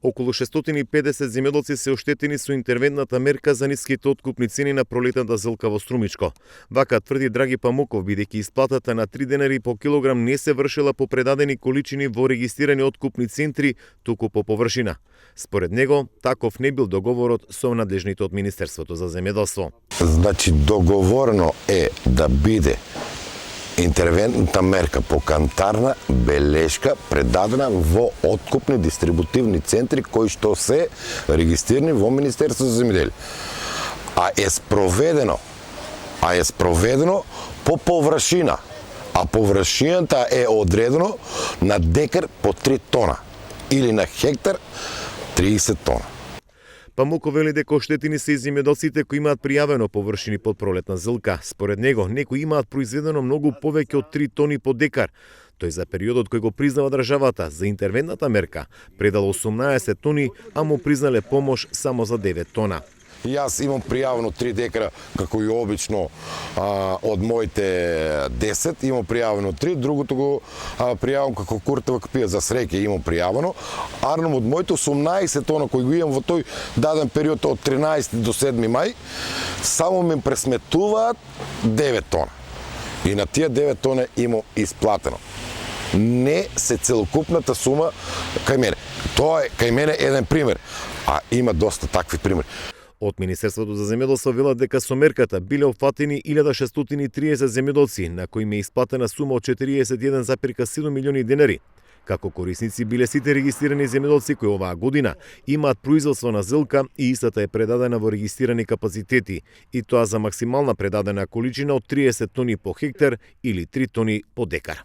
Околу 650 земјоделци се оштетени со интервентната мерка за ниските откупни цени на пролетната зилка во Струмичко. Вака тврди Драги Памуков, бидејќи исплатата на 3 денари по килограм не се вршила по предадени количини во регистрирани откупни центри, туку по површина. Според него, таков не бил договорот со надлежните од Министерството за земјоделство. Значи, договорено е да биде интервентната мерка по кантарна белешка предадена во откупни дистрибутивни центри кои што се регистрирани во Министерството за земјоделие. А е спроведено по површина. А површината е одредено на декар по 3 тона или на хектар 30 тона. Памуков вели дека оштетени се и земјоделците кои имаат пријавено површини под пролетна зилка. Според него, некои имаат произведено многу повеќе од 3 тони по декар. Тој за периодот кој го признава државата за интервентната мерка предал 18 тони, а му признале помош само за 9 тона. Јас имам пријавено 3 декара, како и обично од моите 10, имам пријавено 3, другото го пријавам како куртева капија за среќа имам пријавено, арном од моите 18 тона кои го имам во тој даден период од 13 до 7 мај, само ми пресметуваат 9 тона. И на тие 9 тона имам исплатено. Не се целокупната сума кај мене. Тоа е кај мене еден пример, а има доста такви примери. Од Министерството за земјоделство велат дека со мерката биле опфатени 1630 земјоделци, на кои им е исплатена сума од 41,7 милиони денари. Како корисници биле сите регистрирани земјоделци кои оваа година имаат производство на зилка и истата е предадена во регистрирани капацитети, и тоа за максимална предадена количина од 30 тони по хектар или 3 тони по декар.